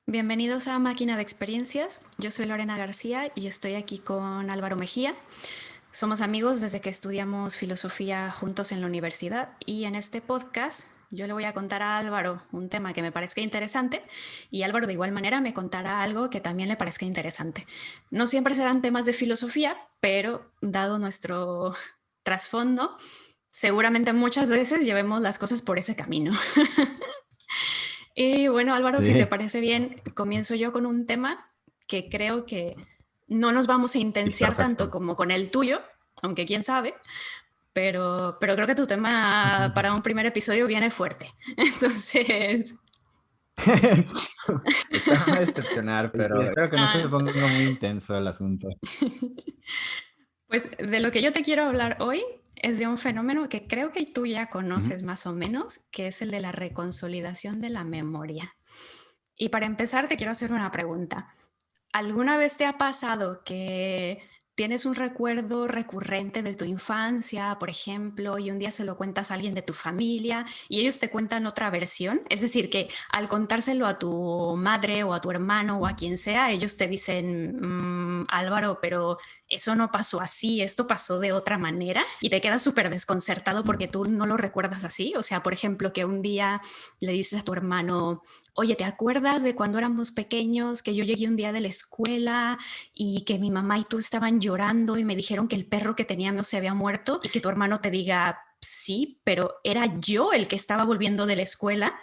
Bienvenidos a Máquina de Experiencias. Yo soy Lorena García y estoy aquí con Álvaro Mejía. Somos amigos desde que estudiamos filosofía juntos en la universidad y en este podcast yo le voy a contar a Álvaro un tema que me parezca interesante y Álvaro de igual manera me contará algo que también le parezca interesante. No siempre serán temas de filosofía, pero dado nuestro trasfondo, seguramente muchas veces llevemos las cosas por ese camino. Y bueno, Álvaro, si te Sí, parece bien, comienzo yo con un tema que creo que no nos vamos a sí, intenciar tanto perfecto. como con el tuyo, aunque quién sabe, pero creo que tu tema para un primer episodio viene fuerte. Entonces, Espero no decepcionar, pero espero que no se ah, ponga muy intenso el asunto. pues de lo que yo te quiero hablar hoy es de un fenómeno que creo que tú ya Ujú. conoces más o menos, que es el de la reconsolidación de la memoria. Y para empezar, te quiero hacer una pregunta. ¿Alguna vez te ha pasado que tienes un recuerdo recurrente de tu infancia, por ejemplo, y un día se lo cuentas a alguien de tu familia y ellos te cuentan otra versión? Es decir, que al contárselo a tu madre o a tu hermano o a quien sea, ellos te dicen, Álvaro, pero eso no pasó así, esto pasó de otra manera y te quedas súper desconcertado porque tú no lo recuerdas así. O sea, por ejemplo, que un día le dices a tu hermano, oye, ¿te acuerdas de cuando éramos pequeños, que yo llegué un día de la escuela y que mi mamá y tú estaban llorando y me dijeron que el perro que teníamos se había muerto? Y que tu hermano te diga, sí, pero era yo el que estaba volviendo de la escuela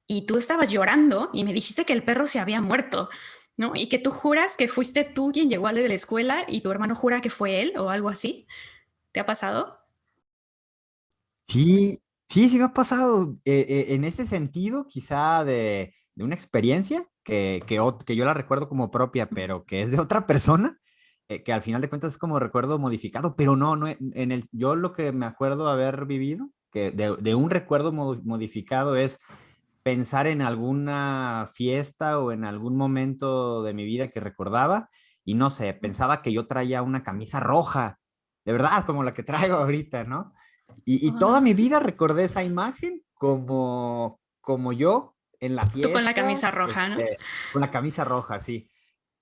y tú estabas llorando y me dijiste que el perro se había muerto, ¿no? Y que tú juras que fuiste tú quien llegó a la de la escuela y tu hermano jura que fue él o algo así. ¿Te ha pasado? Sí, sí, sí me ha pasado. En ese sentido, quizá de una experiencia que yo la recuerdo como propia, pero que es de otra persona, que al final de cuentas es como recuerdo modificado, pero no, yo lo que me acuerdo haber vivido, que de un recuerdo modificado es pensar en alguna fiesta o en algún momento de mi vida que recordaba y no sé, pensaba que yo traía una camisa roja, de verdad, como la que traigo ahorita, ¿no? Y toda mi vida recordé esa imagen como yo en la Tú con la fiesta, camisa roja, ¿no? con la camisa roja, sí.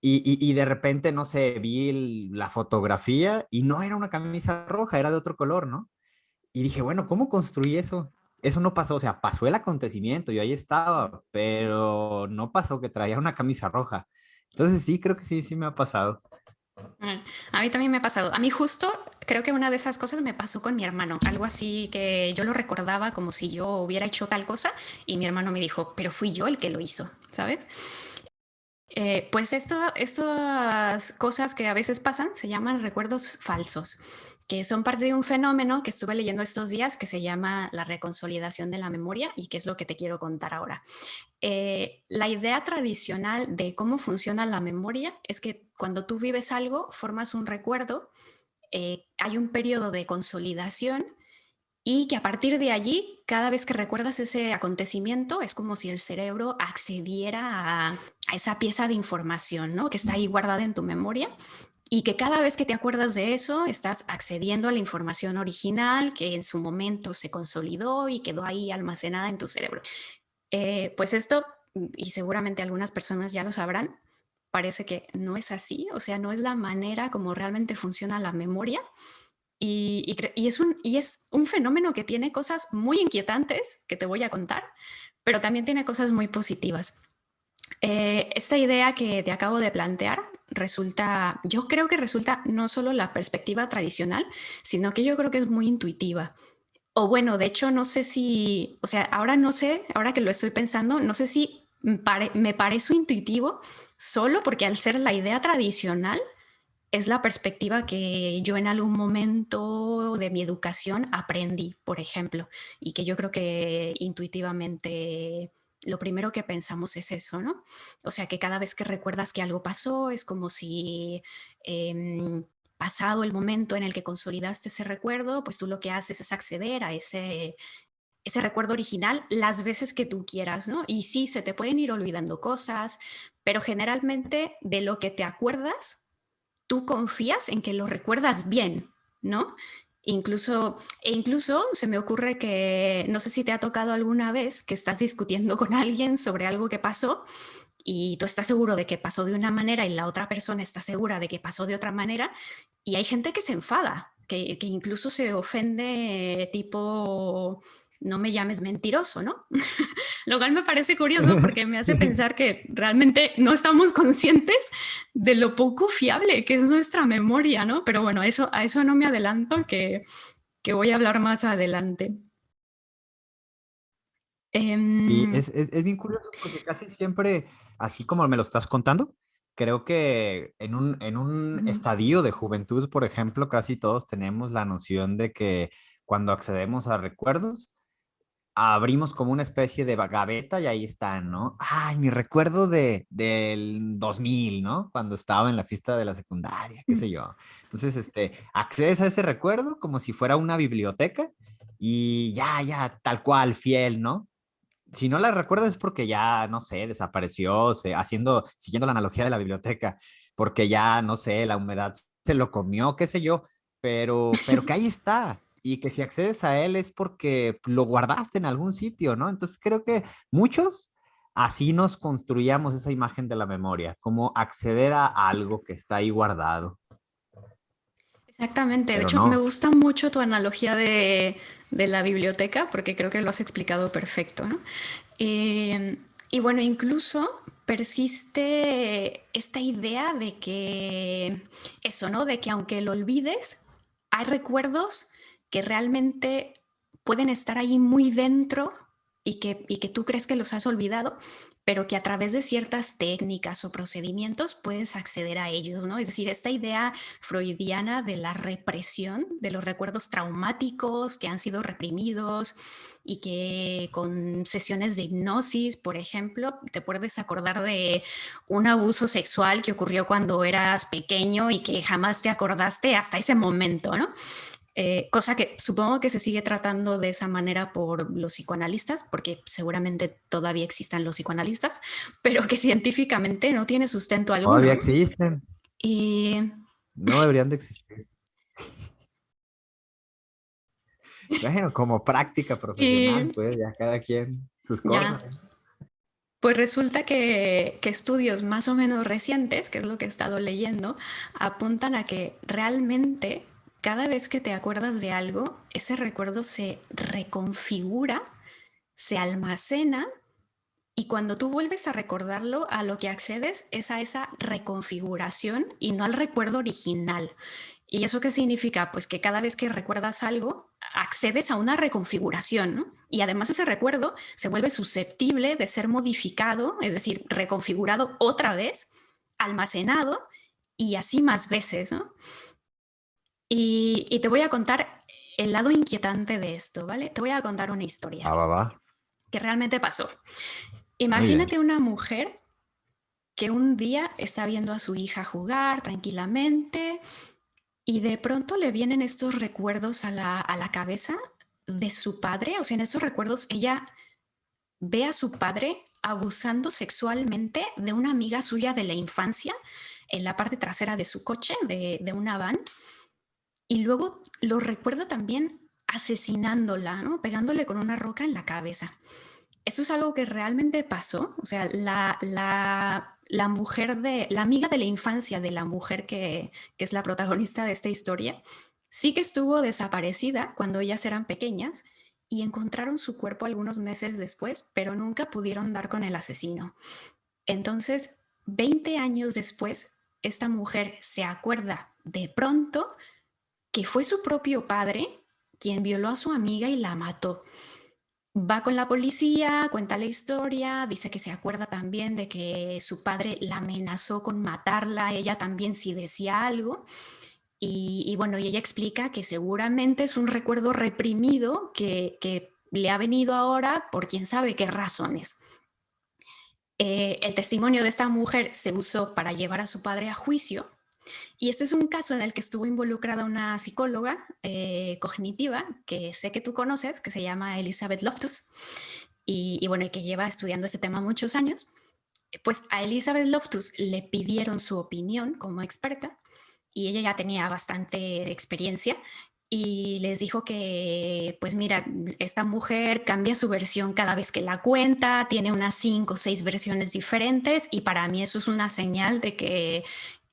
Y de repente, no sé, vi la fotografía y no era una camisa roja, era de otro color, ¿no? Y dije, bueno, ¿cómo construí eso? Eso no pasó, o sea, pasó el acontecimiento, yo ahí estaba, pero no pasó que traía una camisa roja. Entonces sí, creo que sí, sí me ha pasado. A mí también me ha pasado. A mí justo creo que una de esas cosas me pasó con mi hermano. Algo así que yo lo recordaba como si yo hubiera hecho tal cosa y mi hermano me dijo, pero fui yo el que lo hizo, ¿sabes? Pues estas cosas que a veces pasan se llaman recuerdos falsos, que son parte de un fenómeno que estuve leyendo estos días que se llama la reconsolidación de la memoria y que es lo que te quiero contar ahora. La idea tradicional de cómo funciona la memoria es que cuando tú vives algo, formas un recuerdo, hay un periodo de consolidación y que a partir de allí, cada vez que recuerdas ese acontecimiento, es como si el cerebro accediera a esa pieza de información, ¿no? Que está ahí guardada en tu memoria y que cada vez que te acuerdas de eso, estás accediendo a la información original que en su momento se consolidó y quedó ahí almacenada en tu cerebro. Pues esto, y seguramente algunas personas ya lo sabrán, parece que no es así, o sea, no es la manera como realmente funciona la memoria y es un fenómeno que tiene cosas muy inquietantes que te voy a contar, pero también tiene cosas muy positivas. Esta idea que te acabo de plantear resulta, yo creo que resulta no solo la perspectiva tradicional, sino que yo creo que es muy intuitiva. O bueno, de hecho, no sé si, o sea, ahora no sé, ahora que lo estoy pensando, no sé si me parece intuitivo solo porque al ser la idea tradicional es la perspectiva que yo en algún momento de mi educación aprendí, por ejemplo, y que yo creo que intuitivamente lo primero que pensamos es eso, ¿no? O sea, que cada vez que recuerdas que algo pasó, es como si pasado el momento en el que consolidaste ese recuerdo, pues tú lo que haces es acceder a ese recuerdo original las veces que tú quieras, ¿no? Y sí, se te pueden ir olvidando cosas, pero generalmente de lo que te acuerdas, tú confías en que lo recuerdas bien, ¿no? Incluso se me ocurre que, no sé si te ha tocado alguna vez que estás discutiendo con alguien sobre algo que pasó y tú estás seguro de que pasó de una manera y la otra persona está segura de que pasó de otra manera, y hay gente que se enfada, que incluso se ofende tipo, no me llames mentiroso, ¿no? Lo cual me parece curioso porque me hace Sí. pensar que realmente no estamos conscientes de lo poco fiable que es nuestra memoria, ¿no? Pero bueno, a eso no me adelanto, que voy a hablar más adelante. Y Eh, es bien curioso porque casi siempre, así como me lo estás contando, creo que en un estadio de juventud, por ejemplo, casi todos tenemos la noción de que cuando accedemos a recuerdos, abrimos como una especie de gaveta y ahí están, ¿no? Ay, mi recuerdo del 2000, ¿no? Cuando estaba en la fiesta de la secundaria, qué sé yo. Entonces, accedes a ese recuerdo como si fuera una biblioteca y ya, tal cual, fiel, ¿no? Si no la recuerdas es porque ya, no sé, desapareció, siguiendo la analogía de la biblioteca, porque ya, no sé, la humedad se lo comió, qué sé yo, pero que ahí está. Y que si accedes a él es porque lo guardaste en algún sitio, ¿no? Entonces creo que muchos así nos construíamos esa imagen de la memoria, como acceder a algo que está ahí guardado, Exactamente, de pero hecho me no. gusta mucho tu analogía de la biblioteca porque creo que lo has explicado perfecto, ¿no? Y bueno, incluso persiste esta idea de que eso, ¿no? De que aunque lo olvides, hay recuerdos que realmente pueden estar ahí muy dentro y que tú crees que los has olvidado, pero que a través de ciertas técnicas o procedimientos puedes acceder a ellos, ¿no? Es decir, esta idea freudiana de la represión, de los recuerdos traumáticos que han sido reprimidos y que con sesiones de hipnosis, por ejemplo, te puedes acordar de un abuso sexual que ocurrió cuando eras pequeño y que jamás te acordaste hasta ese momento, ¿no? Cosa que supongo que se sigue tratando de esa manera por los psicoanalistas, porque seguramente todavía existan los psicoanalistas, pero que científicamente no tiene sustento Todavía alguno. existen, Y no deberían de existir. Bueno, como práctica profesional, Y pues ya cada quien sus ya, cosas. pues resulta que estudios más o menos recientes, que es lo que he estado leyendo, apuntan a que realmente cada vez que te acuerdas de algo, ese recuerdo se reconfigura, se almacena y cuando tú vuelves a recordarlo, a lo que accedes es a esa reconfiguración y no al recuerdo original. ¿Y eso qué significa? Pues que cada vez que recuerdas algo, accedes a una reconfiguración, ¿no? Y además ese recuerdo se vuelve susceptible de ser modificado, es decir, reconfigurado otra vez, almacenado y así más veces, ¿no? Y te voy a contar el lado inquietante de esto, ¿vale? Te voy a contar una historia Va, va, va. que realmente pasó. Muy bien. Imagínate una mujer que un día está viendo a su hija jugar tranquilamente y de pronto le vienen estos recuerdos a la cabeza de su padre. O sea, en estos recuerdos ella ve a su padre abusando sexualmente de una amiga suya de la infancia en la parte trasera de su coche, de una van, y luego lo recuerda también asesinándola, ¿no? Pegándole con una roca en la cabeza. Esto es algo que realmente pasó. O sea, la mujer de, la amiga de la infancia de la mujer que es la protagonista de esta historia, sí que estuvo desaparecida cuando ellas eran pequeñas y encontraron su cuerpo algunos meses después, pero nunca pudieron dar con el asesino. Entonces, 20 años después, esta mujer se acuerda de pronto que fue su propio padre quien violó a su amiga y la mató. Va con la policía, cuenta la historia, dice que se acuerda también de que su padre la amenazó con matarla, ella también si decía algo. Bueno, y ella explica que seguramente es un recuerdo reprimido que le ha venido ahora por quién sabe qué razones. El testimonio de esta mujer se usó para llevar a su padre a juicio y este es un caso en el que estuvo involucrada una psicóloga cognitiva que sé que tú conoces, que se llama Elizabeth Loftus, bueno, y que lleva estudiando este tema muchos años. Pues a Elizabeth Loftus le pidieron su opinión como experta y ella ya tenía bastante experiencia y les dijo que, pues mira, esta mujer cambia su versión cada vez que la cuenta, tiene unas 5 o 6 versiones diferentes y para mí eso es una señal de que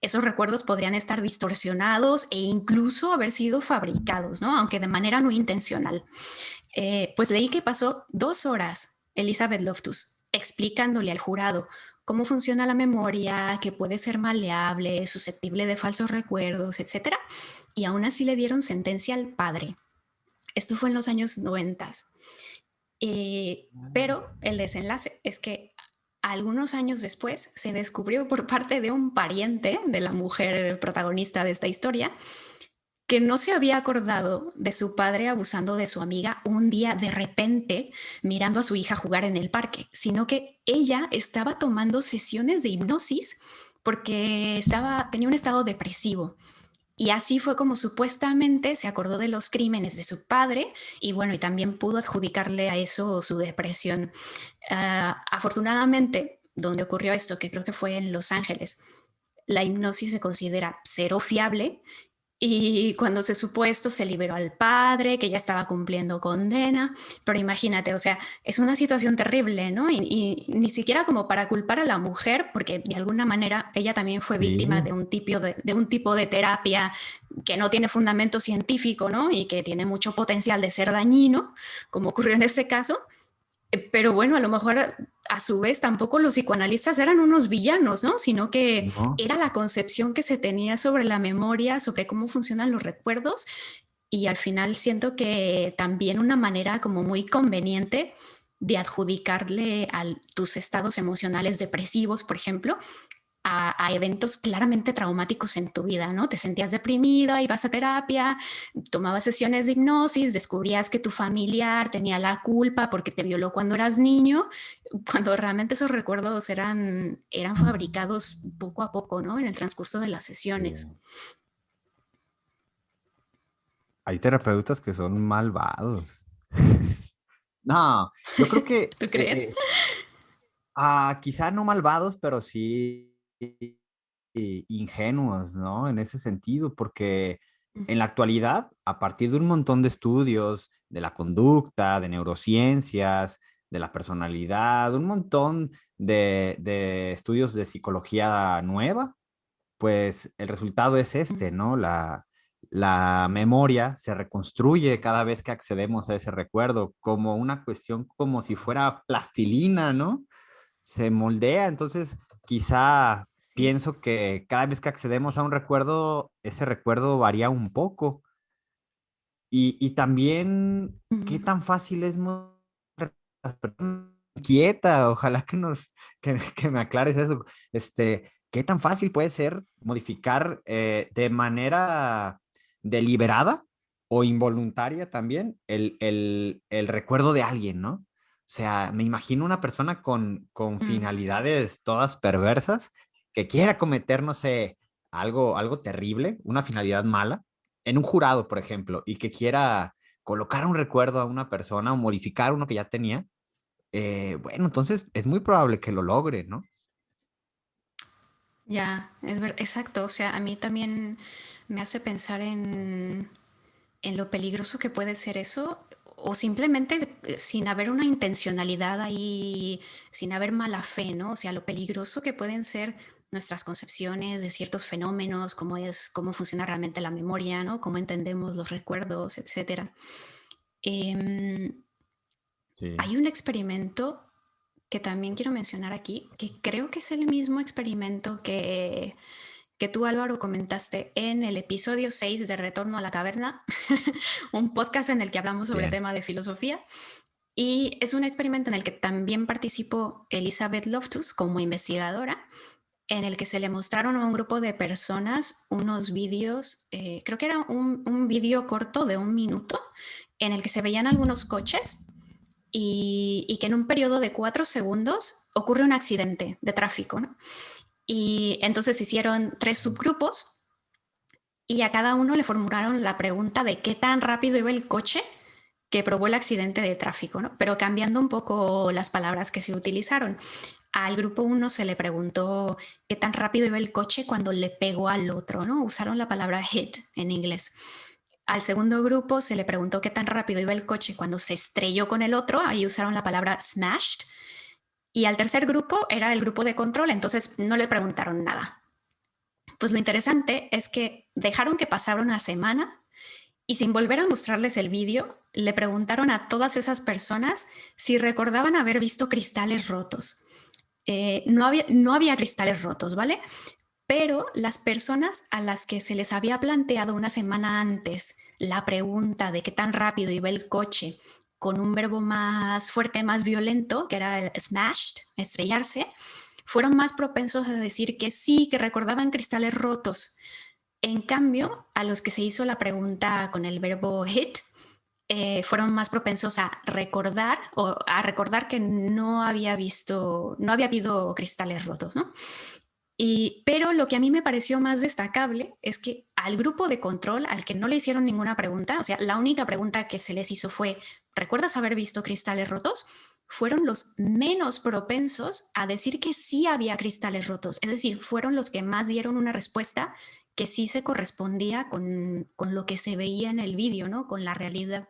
esos recuerdos podrían estar distorsionados e incluso haber sido fabricados, ¿no? Aunque de manera no intencional. Pues leí que pasó 2 horas Elizabeth Loftus explicándole al jurado cómo funciona la memoria, que puede ser maleable, susceptible de falsos recuerdos, etcétera, y aún así le dieron sentencia al padre. Esto fue en los años 90. Pero el desenlace es que algunos años después se descubrió por parte de un pariente de la mujer protagonista de esta historia que no se había acordado de su padre abusando de su amiga un día de repente mirando a su hija jugar en el parque, sino que ella estaba tomando sesiones de hipnosis porque tenía un estado depresivo. Y así fue como supuestamente se acordó de los crímenes de su padre y bueno, y también pudo adjudicarle a eso su depresión. Afortunadamente, donde ocurrió esto, que creo que fue en Los Ángeles, la hipnosis se considera cero fiable y cuando se supo esto, se liberó al padre, que ya estaba cumpliendo condena. Pero imagínate, o sea, es una situación terrible, ¿no? Y ni siquiera como para culpar a la mujer, porque de alguna manera ella también fue víctima Sí, de un tipo de terapia que no tiene fundamento científico, ¿no? Y que tiene mucho potencial de ser dañino, como ocurrió en este caso. Pero bueno, a lo mejor a su vez tampoco los psicoanalistas eran unos villanos, ¿no? Sino que no. era la concepción que se tenía sobre la memoria, sobre cómo funcionan los recuerdos y al final siento que también una manera como muy conveniente de adjudicarle a tus estados emocionales depresivos, por ejemplo, a eventos claramente traumáticos en tu vida, ¿no? Te sentías deprimida, ibas a terapia, tomabas sesiones de hipnosis, descubrías que tu familiar tenía la culpa porque te violó cuando eras niño, cuando realmente esos recuerdos eran fabricados poco a poco, ¿no? En el transcurso de las sesiones. Sí. Hay terapeutas que son malvados. No, yo creo que ¿Tú crees? quizá no malvados, pero sí ingenuos, ¿no? En ese sentido, porque en la actualidad, a partir de un montón de estudios de la conducta, de neurociencias, de la personalidad, un montón de estudios de psicología nueva, pues el resultado es este, ¿no? La memoria se reconstruye cada vez que accedemos a ese recuerdo, como una cuestión como si fuera plastilina, ¿no? Se moldea, entonces quizá Sí. pienso que cada vez que accedemos a un recuerdo, ese recuerdo varía un poco. Y también, ¿qué tan fácil es las personas quieta? Ojalá que me aclares eso. ¿Qué tan fácil puede ser modificar de manera deliberada o involuntaria también el recuerdo de alguien, ¿no? O sea, me imagino una persona con finalidades todas perversas que quiera cometer, no sé, algo terrible, una finalidad mala, en un jurado, por ejemplo, y que quiera colocar un recuerdo a una persona o modificar uno que ya tenía, bueno, entonces es muy probable que lo logre, ¿no? Ya, exacto. O sea, a mí también me hace pensar en lo peligroso que puede ser eso, o simplemente sin haber una intencionalidad ahí, sin haber mala fe, ¿no? O sea, lo peligroso que pueden ser nuestras concepciones de ciertos fenómenos, cómo funciona realmente la memoria, ¿no? Cómo entendemos los recuerdos, etcétera. Em, Sí, Hay un experimento que también quiero mencionar aquí, que creo que es el mismo experimento que tú, Álvaro, comentaste en el episodio 6 de Retorno a la Caverna, un podcast en el que hablamos sobre bien, tema de filosofía. Y es un experimento en el que también participó Elizabeth Loftus como investigadora, en el que se le mostraron a un grupo de personas unos vídeos, creo que era un vídeo corto de 1 minuto, en el que se veían algunos coches y que en un periodo de 4 segundos ocurre un accidente de tráfico, ¿no? Y entonces hicieron 3 subgrupos y a cada uno le formularon la pregunta de qué tan rápido iba el coche que probó el accidente de tráfico, ¿no? Pero cambiando un poco las palabras que se utilizaron. Al grupo uno se le preguntó qué tan rápido iba el coche cuando le pegó al otro, ¿no? Usaron la palabra hit en inglés. Al segundo grupo se le preguntó qué tan rápido iba el coche cuando se estrelló con el otro, ahí usaron la palabra smashed. Y al tercer grupo era el grupo de control, entonces no le preguntaron nada. Pues lo interesante es que dejaron que pasara una semana y sin volver a mostrarles el vídeo, le preguntaron a todas esas personas si recordaban haber visto cristales rotos. No había cristales rotos, ¿vale? Pero las personas a las que se les había planteado una semana antes la pregunta de qué tan rápido iba el coche con un verbo más fuerte, más violento, que era el smashed, estrellarse, fueron más propensos a decir que sí, que recordaban cristales rotos. En cambio, a los que se hizo la pregunta con el verbo hit, fueron más propensos a recordar que no había habido cristales rotos, ¿no? Pero lo que a mí me pareció más destacable es que al grupo de control, al que no le hicieron ninguna pregunta, o sea, la única pregunta que se les hizo fue, ¿recuerdas haber visto cristales rotos? Fueron los menos propensos a decir que sí había cristales rotos. Es decir, fueron los que más dieron una respuesta que sí se correspondía con lo que se veía en el vídeo, ¿no? Con la realidad.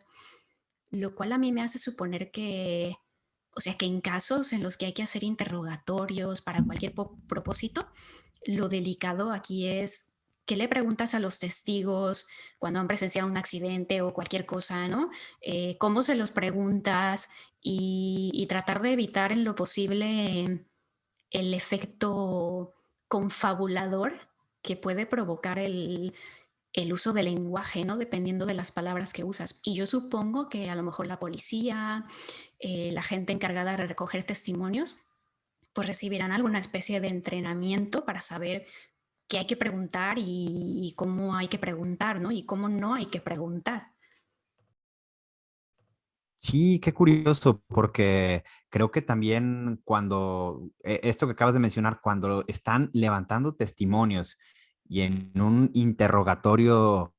Lo cual a mí me hace suponer que, o sea, que en casos en los que hay que hacer interrogatorios para cualquier propósito, lo delicado aquí es qué le preguntas a los testigos cuando han presenciado un accidente o cualquier cosa, ¿no? ¿Cómo se los preguntas? Y tratar de evitar en lo posible el efecto confabulador que puede provocar el uso del lenguaje, ¿no? Dependiendo de las palabras que usas. Y yo supongo que a lo mejor la policía, la gente encargada de recoger testimonios, pues recibirán alguna especie de entrenamiento para saber qué hay que preguntar y cómo hay que preguntar, ¿no? Y cómo no hay que preguntar. Sí, qué curioso, porque creo que también cuando, esto que acabas de mencionar, cuando están levantando testimonios y en un interrogatorio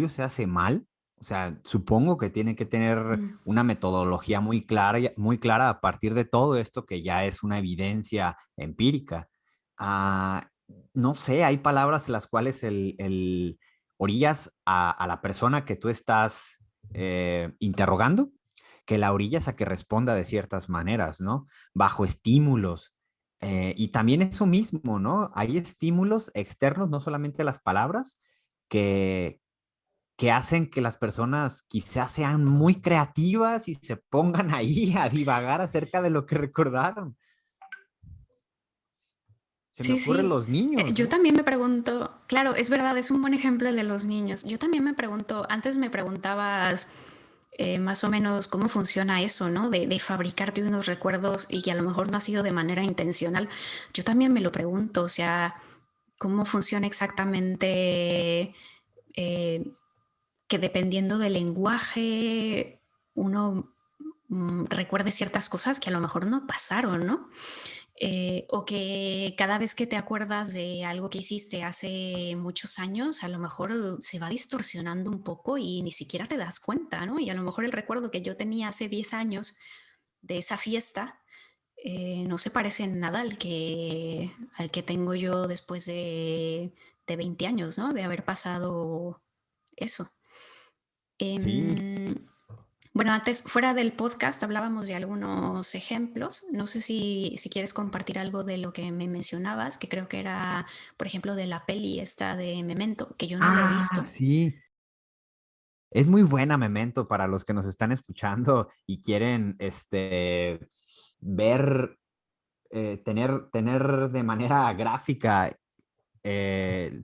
se hace mal, o sea, supongo que tiene que tener Mm. una metodología muy clara a partir de todo esto que ya es una evidencia empírica. Ah, no sé, hay palabras en las cuales orillas a la persona que tú estás interrogando, que la orillas a que responda de ciertas maneras, ¿no? Bajo estímulos. Y también eso mismo, ¿no? Hay estímulos externos, no solamente las palabras, que, que hacen que las personas quizás sean muy creativas y se pongan ahí a divagar acerca de lo que recordaron. Se me Sí, ocurren sí. los niños, Yo ¿no? también me pregunto, claro, es verdad, es un buen ejemplo el de los niños. Yo también me pregunto, antes me preguntabas más o menos cómo funciona eso, ¿no? De fabricarte unos recuerdos y que a lo mejor no ha sido de manera intencional. Yo también me lo pregunto, o sea, cómo funciona exactamente, eh, que dependiendo del lenguaje uno recuerde ciertas cosas que a lo mejor no pasaron, ¿no? O que cada vez que te acuerdas de algo que hiciste hace muchos años, a lo mejor se va distorsionando un poco y ni siquiera te das cuenta, ¿no? Y a lo mejor el recuerdo que yo tenía hace 10 años de esa fiesta no se parece en nada al que tengo yo después de 20 años, ¿no? De haber pasado eso. Sí, Em, bueno, antes, fuera del podcast, hablábamos de algunos ejemplos. No sé si quieres compartir algo de lo que me mencionabas, que creo que era, por ejemplo, de la peli esta de Memento, que yo no la he visto. sí. Es muy buena Memento para los que nos están escuchando y quieren ver, tener de manera gráfica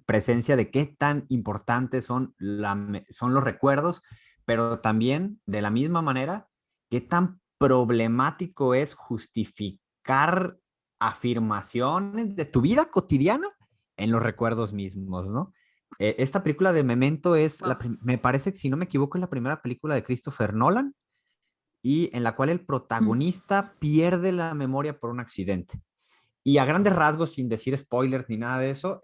presencia de qué tan importantes son los recuerdos, pero también de la misma manera, qué tan problemático es justificar afirmaciones de tu vida cotidiana en los recuerdos mismos, ¿no? Esta película de Memento Wow. me parece que si no me equivoco es la primera película de Christopher Nolan y en la cual el Mm. protagonista pierde la memoria por un accidente. Y a grandes rasgos, sin decir spoilers ni nada de eso,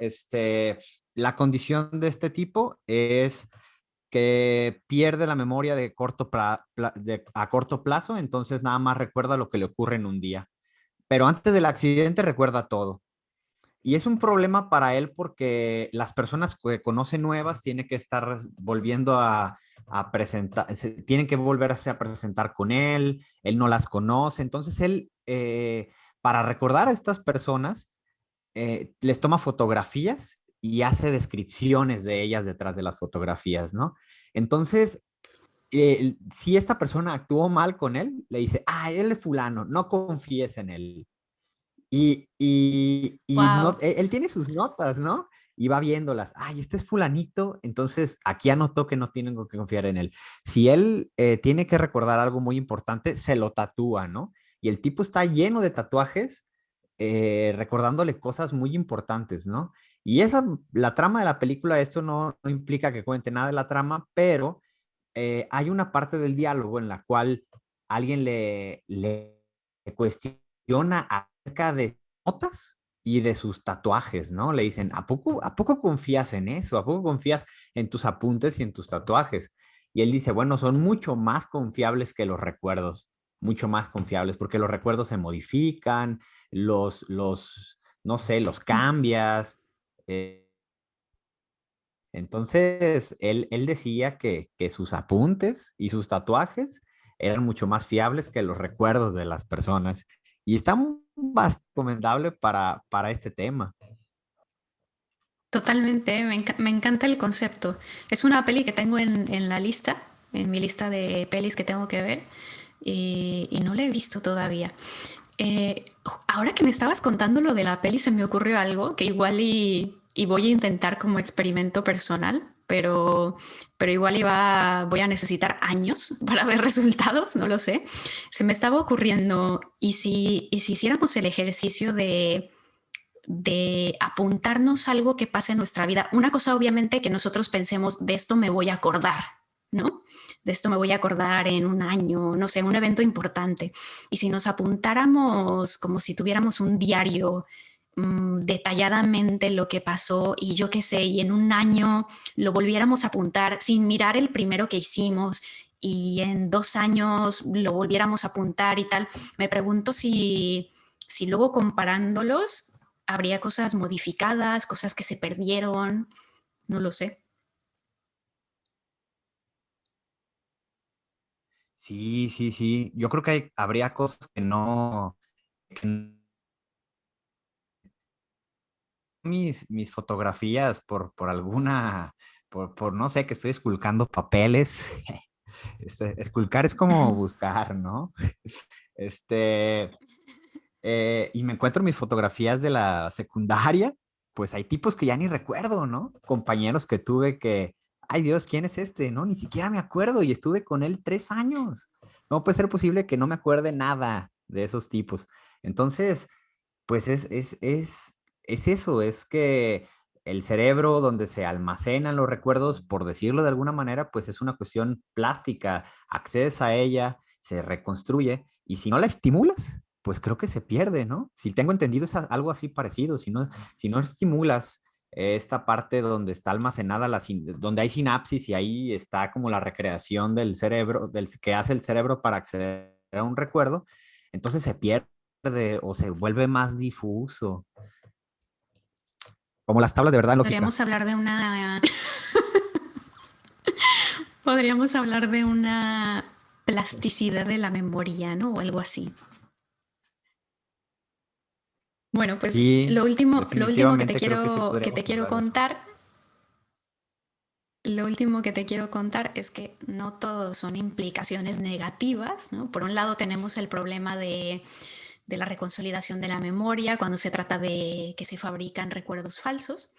la condición de este tipo es que pierde la memoria a corto plazo, entonces nada más recuerda lo que le ocurre en un día. Pero antes del accidente recuerda todo. Y es un problema para él porque las personas que conoce nuevas tienen que estar volviendo a presentar, tienen que volverse a presentar con él no las conoce, entonces él, para recordar a estas personas, les toma fotografías y hace descripciones de ellas detrás de las fotografías, ¿no? Entonces, si esta persona actuó mal con él, le dice, ah, él es fulano, no confíes en él. Y no, Wow. él tiene sus notas, ¿no? Y va viéndolas. Ay, este es fulanito, entonces aquí anotó que no tienen que confiar en él. Si él tiene que recordar algo muy importante, se lo tatúa, ¿no? Y el tipo está lleno de tatuajes, recordándole cosas muy importantes, ¿no? Y esa, la trama de la película, esto no implica que cuente nada de la trama, pero hay una parte del diálogo en la cual alguien le cuestiona acerca de notas y de sus tatuajes, ¿no? Le dicen, ¿a poco confías en eso? ¿A poco confías en tus apuntes y en tus tatuajes? Y él dice, bueno, son mucho más confiables que los recuerdos, mucho más confiables, porque los recuerdos se modifican, no sé, los cambias. eh, entonces, él decía que sus apuntes y sus tatuajes eran mucho más fiables que los recuerdos de las personas. Y está bastante recomendable para este tema. Totalmente, me encanta el concepto. Es una peli que tengo en la lista, en mi lista de pelis que tengo que ver, y no la he visto todavía. Eh, Ahora que me estabas contando lo de la peli, se me ocurrió algo que igual y voy a intentar como experimento personal, pero igual voy a necesitar años para ver resultados, no lo sé. Se me estaba ocurriendo, y si hiciéramos el ejercicio de apuntarnos algo que pase en nuestra vida. Una cosa obviamente que nosotros pensemos, de esto me voy a acordar, ¿no? De esto me voy a acordar en un año, no sé, un evento importante. Y si nos apuntáramos como si tuviéramos un diario detalladamente lo que pasó y yo qué sé, y en un año lo volviéramos a apuntar sin mirar el primero que hicimos y en 2 años lo volviéramos a apuntar y tal, me pregunto si luego comparándolos habría cosas modificadas, cosas que se perdieron, no lo sé. Sí, sí, sí. Yo creo que habría cosas que mis fotografías por alguna, por no sé, que estoy esculcando papeles. Esculcar es como buscar, ¿no? Este, y me encuentro mis fotografías de la secundaria, pues hay tipos que ya ni recuerdo, ¿no? Compañeros que tuve que, ay Dios, ¿quién es este? No, ni siquiera me acuerdo y estuve con él 3 años. No puede ser posible que no me acuerde nada de esos tipos. Entonces, pues es eso, es que el cerebro donde se almacenan los recuerdos, por decirlo de alguna manera, pues es una cuestión plástica, accedes a ella, se reconstruye, y si no la estimulas, pues creo que se pierde, ¿no? Si tengo entendido es algo así parecido, si no estimulas esta parte donde está almacenada, donde hay sinapsis y ahí está como la recreación del cerebro, que hace el cerebro para acceder a un recuerdo, entonces se pierde o se vuelve más difuso, como las tablas de verdad lógica. Podríamos hablar de una... Podríamos hablar de una plasticidad de la memoria, ¿no? O algo así. Bueno, pues Sí, lo último que te definitivamente creo que sí que te podríamos quiero hablar de eso. contar, lo último que te quiero contar es que no todo son implicaciones negativas, ¿no? Por un lado tenemos el problema de la reconsolidación de la memoria cuando se trata de que se fabrican recuerdos falsos.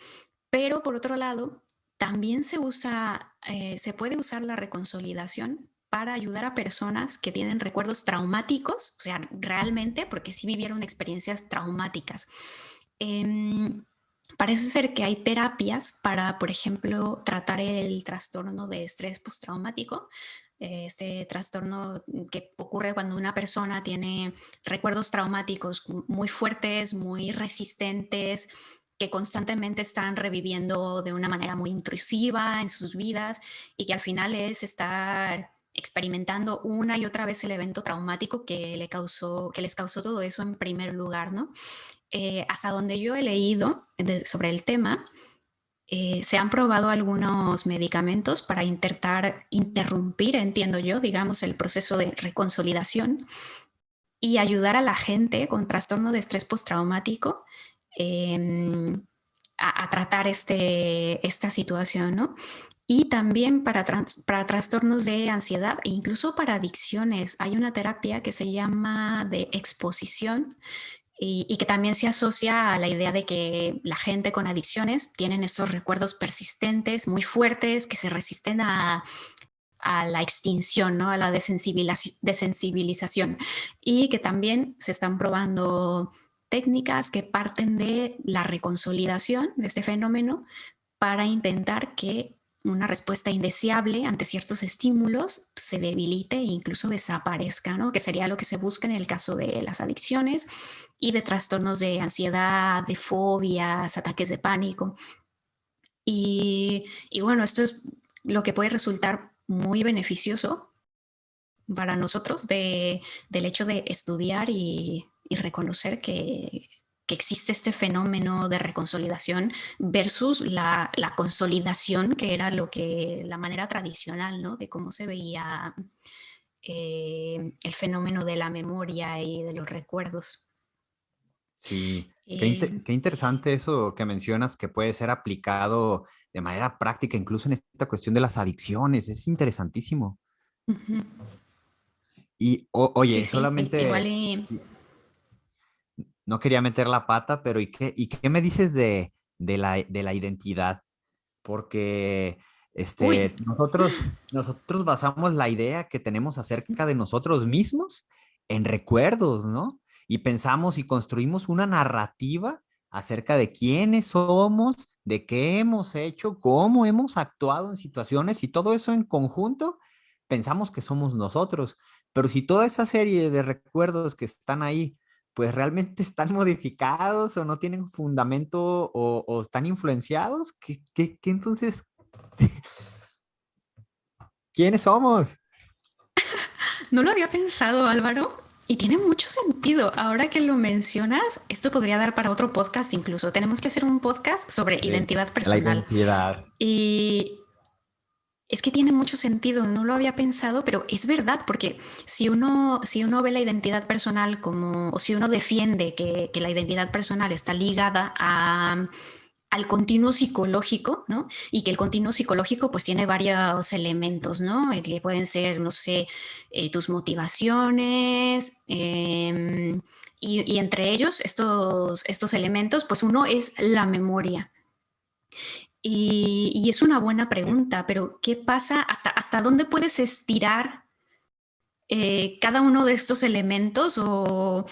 Pero por otro lado, también se puede usar la reconsolidación para ayudar a personas que tienen recuerdos traumáticos, o sea, realmente, porque sí vivieron experiencias traumáticas. Em, Parece ser que hay terapias para, por ejemplo, tratar el trastorno de estrés postraumático, este trastorno que ocurre cuando una persona tiene recuerdos traumáticos muy fuertes, muy resistentes, que constantemente están reviviendo de una manera muy intrusiva en sus vidas y que al final es estar experimentando una y otra vez el evento traumático que les causó todo eso en primer lugar, ¿no? Hasta donde yo he leído sobre el tema, se han probado algunos medicamentos para intentar interrumpir, entiendo yo, digamos, el proceso de reconsolidación y ayudar a la gente con trastorno de estrés postraumático eh, a tratar esta situación, ¿no? Y también para trastornos de ansiedad e incluso para adicciones. Hay una terapia que se llama de exposición y que también se asocia a la idea de que la gente con adicciones tienen estos recuerdos persistentes, muy fuertes, que se resisten a la extinción, ¿no? A la desensibilización. Y que también se están probando técnicas que parten de la reconsolidación de este fenómeno para intentar que una respuesta indeseable ante ciertos estímulos se debilite e incluso desaparezca, ¿no? Que sería lo que se busca en el caso de las adicciones y de trastornos de ansiedad, de fobias, ataques de pánico. Y bueno, esto es lo que puede resultar muy beneficioso para nosotros del hecho de estudiar y reconocer que existe este fenómeno de reconsolidación versus la consolidación, que era la manera tradicional, ¿no? De cómo se veía el fenómeno de la memoria y de los recuerdos. Sí, Eh, qué interesante eso que mencionas que puede ser aplicado de manera práctica, incluso en esta cuestión de las adicciones. Es interesantísimo. Ujú. Y Sí, oye, sí, igual solamente y... no quería meter la pata, pero y qué me dices de la identidad? Porque Uy, nosotros basamos la idea que tenemos acerca de nosotros mismos en recuerdos, ¿no? Y pensamos y construimos una narrativa acerca de quiénes somos, de qué hemos hecho, cómo hemos actuado en situaciones y todo eso en conjunto, pensamos que somos nosotros. Pero si toda esa serie de recuerdos que están ahí, pues realmente están modificados o no tienen fundamento o están influenciados, ¿qué entonces, quiénes somos? no lo había pensado, Álvaro, y tiene mucho sentido. Ahora que lo mencionas, esto podría dar para otro podcast incluso. Tenemos que hacer un podcast sobre Sí, identidad la personal. identidad. Y es que tiene mucho sentido, no lo había pensado, pero es verdad, porque si uno ve la identidad personal como, o si uno defiende que la identidad personal está ligada al continuo psicológico, ¿no? Y que el continuo psicológico pues tiene varios elementos, ¿no? Que pueden ser, no sé, tus motivaciones, y entre ellos estos elementos, pues uno es la memoria. Y es una buena pregunta, pero ¿qué pasa? Hasta dónde puedes estirar cada uno de estos elementos o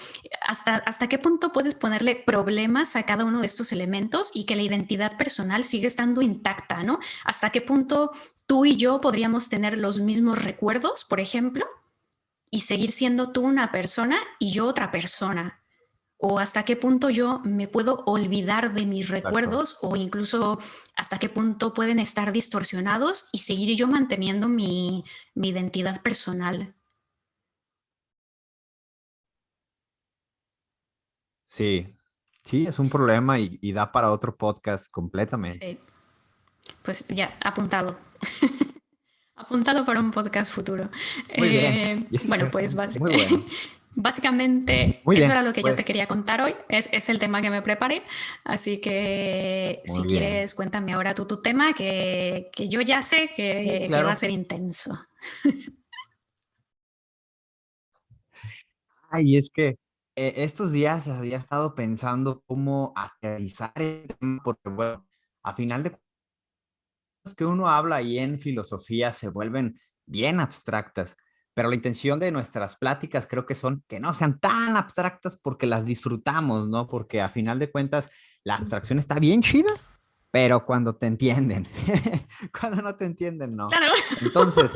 hasta qué punto puedes ponerle problemas a cada uno de estos elementos y que la identidad personal sigue estando intacta, ¿no? ¿Hasta qué punto tú y yo podríamos tener los mismos recuerdos, por ejemplo, y seguir siendo tú una persona y yo otra persona? O hasta qué punto yo me puedo olvidar de mis Exacto. recuerdos o incluso hasta qué punto pueden estar distorsionados y seguir yo manteniendo mi identidad personal. Sí, sí, es un problema y da para otro podcast completamente. Sí, pues ya, apuntado. Apuntado para un podcast futuro. Muy bien. Bueno, pues Muy bueno. básicamente Muy eso bien, era lo que yo te pues quería contar hoy. Es el tema que me preparé. Así que si muy bien. quieres, cuéntame ahora tú tu tema, que yo ya sé Sí, que va a claro. ser intenso. Ay, es que estos días había estado pensando cómo aterrizar el tema, porque bueno, a final de cuentas que uno habla ahí en filosofía se vuelven bien abstractas, pero la intención de nuestras pláticas creo que son que no sean tan abstractas porque las disfrutamos, ¿no? Porque a final de cuentas la abstracción está bien chida, pero cuando te entienden, cuando no te entienden, no. Claro. Entonces,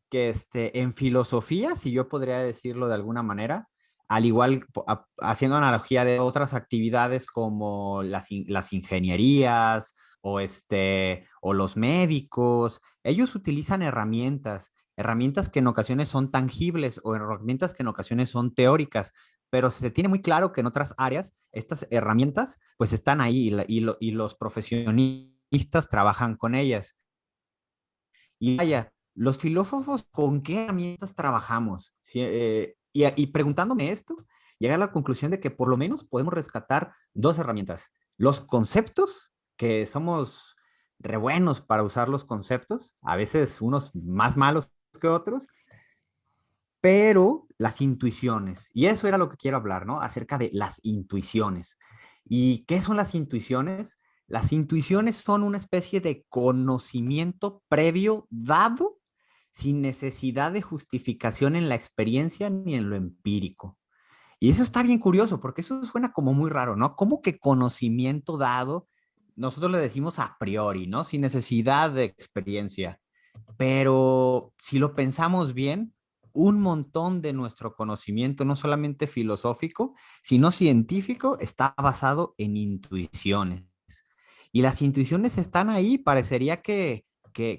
que en filosofía, si yo podría decirlo de alguna manera, al igual, haciendo analogía de otras actividades como las ingenierías o los médicos. Ellos utilizan herramientas que en ocasiones son tangibles o herramientas que en ocasiones son teóricas, pero se tiene muy claro que en otras áreas estas herramientas pues están ahí y los profesionistas trabajan con ellas. Y vaya, los filósofos, ¿con qué herramientas trabajamos? Sí, y preguntándome esto, llegué a la conclusión de que por lo menos podemos rescatar dos herramientas. Los conceptos, que somos re buenos para usar los conceptos, a veces unos más malos que otros, pero las intuiciones. Y eso era lo que quiero hablar, ¿no? Acerca de las intuiciones. ¿Y qué son las intuiciones? Las intuiciones son una especie de conocimiento previo dado sin necesidad de justificación en la experiencia ni en lo empírico. Y eso está bien curioso, porque eso suena como muy raro, ¿no? ¿Cómo que conocimiento dado? Nosotros le decimos a priori, ¿no? Sin necesidad de experiencia. Pero si lo pensamos bien, un montón de nuestro conocimiento, no solamente filosófico, sino científico, está basado en intuiciones. Y las intuiciones están ahí, parecería que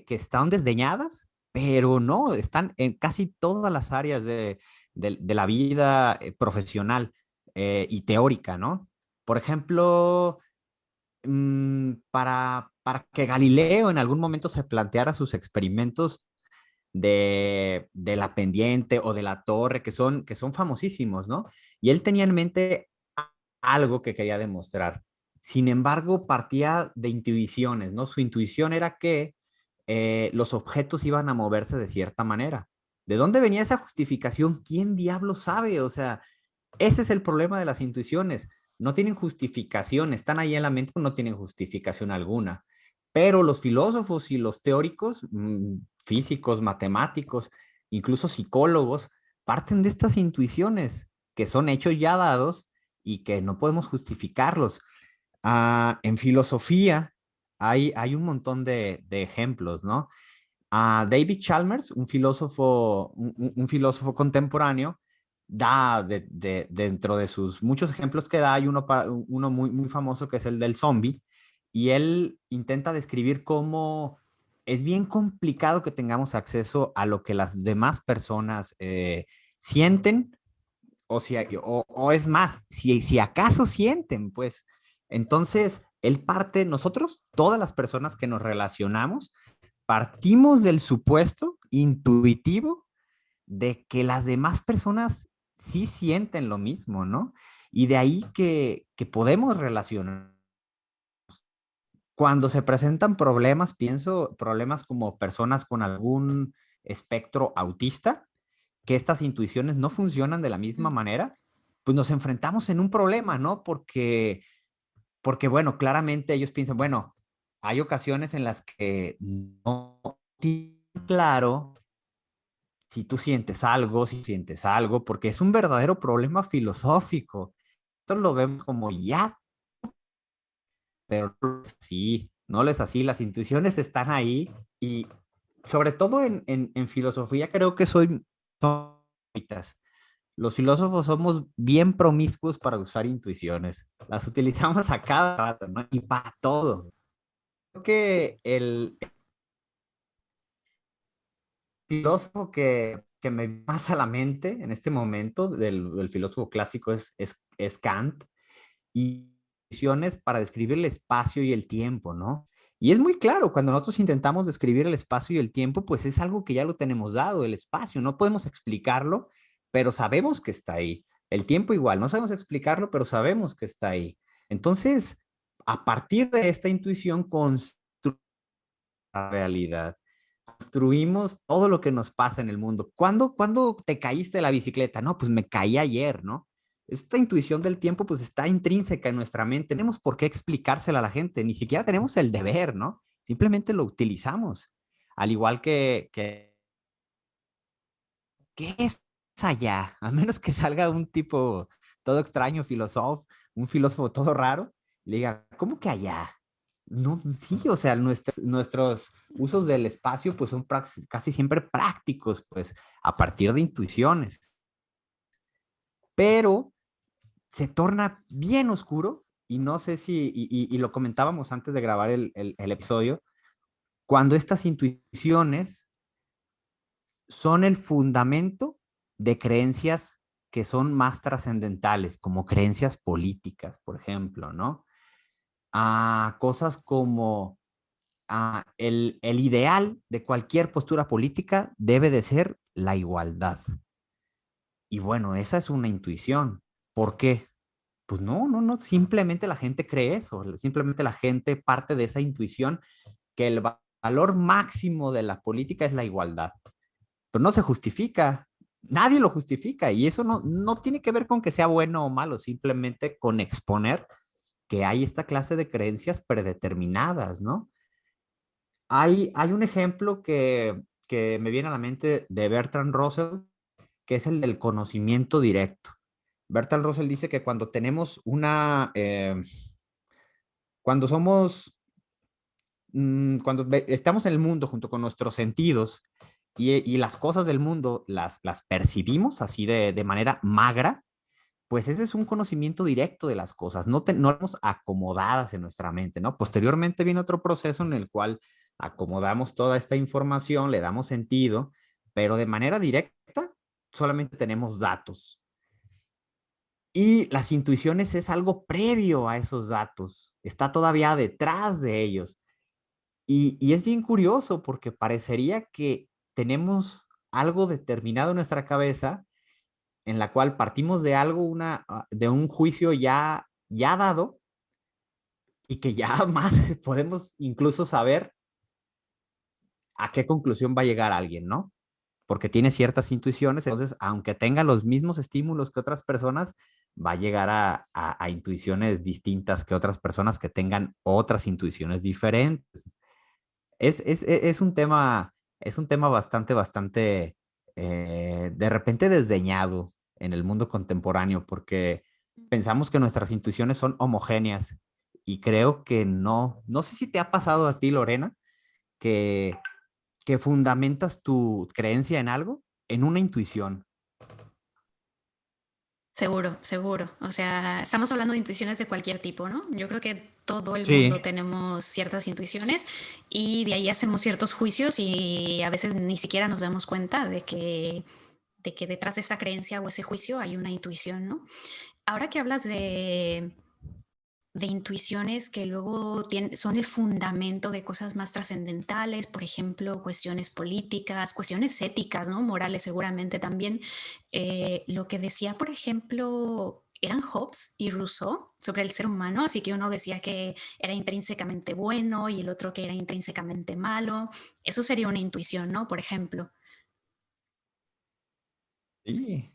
están desdeñadas, pero no, están en casi todas las áreas de la vida profesional y teórica, ¿no? Por ejemplo, para que Galileo en algún momento se planteara sus experimentos de la pendiente o de la torre, que son famosísimos, ¿no? Y él tenía en mente algo que quería demostrar. Sin embargo, partía de intuiciones, ¿no? Su intuición era que los objetos iban a moverse de cierta manera. ¿De dónde venía esa justificación? ¿Quién diablo sabe? O sea, ese es el problema de las intuiciones. No tienen justificación, están ahí en la mente, no tienen justificación alguna. Pero los filósofos y los teóricos, físicos, matemáticos, incluso psicólogos, parten de estas intuiciones que son hechos ya dados y que no podemos justificarlos. En filosofía hay un montón de ejemplos, ¿no? David Chalmers, un filósofo contemporáneo, da dentro de sus muchos ejemplos que da, hay uno muy famoso que es el del zombie, y él intenta describir cómo es bien complicado que tengamos acceso a lo que las demás personas sienten, o es más, si acaso sienten, pues entonces él parte, nosotros, todas las personas que nos relacionamos, partimos del supuesto intuitivo de que las demás personas sí sienten lo mismo, ¿no? Y de ahí que podemos relacionar. Cuando se presentan problemas, pienso problemas como personas con algún espectro autista, que estas intuiciones no funcionan de la misma manera, pues nos enfrentamos en un problema, ¿no? Porque bueno, claramente ellos piensan, bueno, hay ocasiones en las que no tienen claro si tú sientes algo, si sientes algo, porque es un verdadero problema filosófico. Nosotros lo vemos como ya, pero no es así, no lo es así, las intuiciones están ahí y sobre todo en filosofía creo que son los filósofos somos bien promiscuos para usar intuiciones. Las utilizamos a cada rato, ¿no? Y para todo. Creo que el filósofo que me viene más a la mente en este momento del filósofo clásico es Kant y intuiciones para describir el espacio y el tiempo, ¿no? Y es muy claro, cuando nosotros intentamos describir el espacio y el tiempo, pues es algo que ya lo tenemos dado, el espacio, no podemos explicarlo, pero sabemos que está ahí. El tiempo igual, no sabemos explicarlo, pero sabemos que está ahí. Entonces, a partir de esta intuición, construimos la realidad, construimos todo lo que nos pasa en el mundo. ¿Cuándo te caíste de la bicicleta? No, pues me caí ayer, ¿no? Esta intuición del tiempo pues está intrínseca en nuestra mente. No tenemos por qué explicársela a la gente, ni siquiera tenemos el deber, ¿no? Simplemente lo utilizamos. Al igual ¿qué es allá? A menos que salga un tipo todo extraño, un filósofo todo raro, le diga, ¿cómo que allá? No, sí, o sea, nuestros usos del espacio pues son casi siempre prácticos, pues a partir de intuiciones, pero se torna bien oscuro y no sé si, y lo comentábamos antes de grabar el episodio, cuando estas intuiciones son el fundamento de creencias que son más trascendentales, como creencias políticas, por ejemplo, ¿no? A cosas como el ideal de cualquier postura política debe de ser la igualdad. Y bueno, esa es una intuición. ¿Por qué? Pues no, simplemente la gente cree eso, simplemente la gente parte de esa intuición que el valor máximo de la política es la igualdad, pero no se justifica, nadie lo justifica y eso no tiene que ver con que sea bueno o malo, simplemente con exponer que hay esta clase de creencias predeterminadas, ¿no? Hay un ejemplo que me viene a la mente de Bertrand Russell, que es el del conocimiento directo. Bertrand Russell dice que cuando tenemos cuando somos, cuando estamos en el mundo junto con nuestros sentidos y las cosas del mundo las percibimos así de manera magra, pues ese es un conocimiento directo de las cosas, no estamos acomodadas en nuestra mente, ¿no? Posteriormente viene otro proceso en el cual acomodamos toda esta información, le damos sentido, pero de manera directa solamente tenemos datos. Y las intuiciones es algo previo a esos datos, está todavía detrás de ellos. Y es bien curioso porque parecería que tenemos algo determinado en nuestra cabeza en la cual partimos de algo, de un juicio ya dado y que ya más podemos incluso saber a qué conclusión va a llegar alguien, ¿no? Porque tiene ciertas intuiciones, entonces, aunque tenga los mismos estímulos que otras personas, va a llegar a intuiciones distintas que otras personas que tengan otras intuiciones diferentes. Es un tema bastante, de repente desdeñado en el mundo contemporáneo, porque pensamos que nuestras intuiciones son homogéneas y creo que no. No sé si te ha pasado a ti, Lorena, que, que fundamentas tu creencia en algo en una intuición. Seguro, seguro. O sea, estamos hablando de intuiciones de cualquier tipo, ¿no? Yo creo que todo el mundo Sí. tenemos ciertas intuiciones y de ahí hacemos ciertos juicios y a veces ni siquiera nos damos cuenta de que detrás de esa creencia o ese juicio hay una intuición, ¿no? Ahora que hablas de intuiciones que luego son el fundamento de cosas más trascendentales, por ejemplo, cuestiones políticas, cuestiones éticas, ¿no? Morales seguramente también. Lo que decía, por ejemplo, eran Hobbes y Rousseau sobre el ser humano, así que uno decía que era intrínsecamente bueno y el otro que era intrínsecamente malo. Eso sería una intuición, ¿no? Por ejemplo. Sí.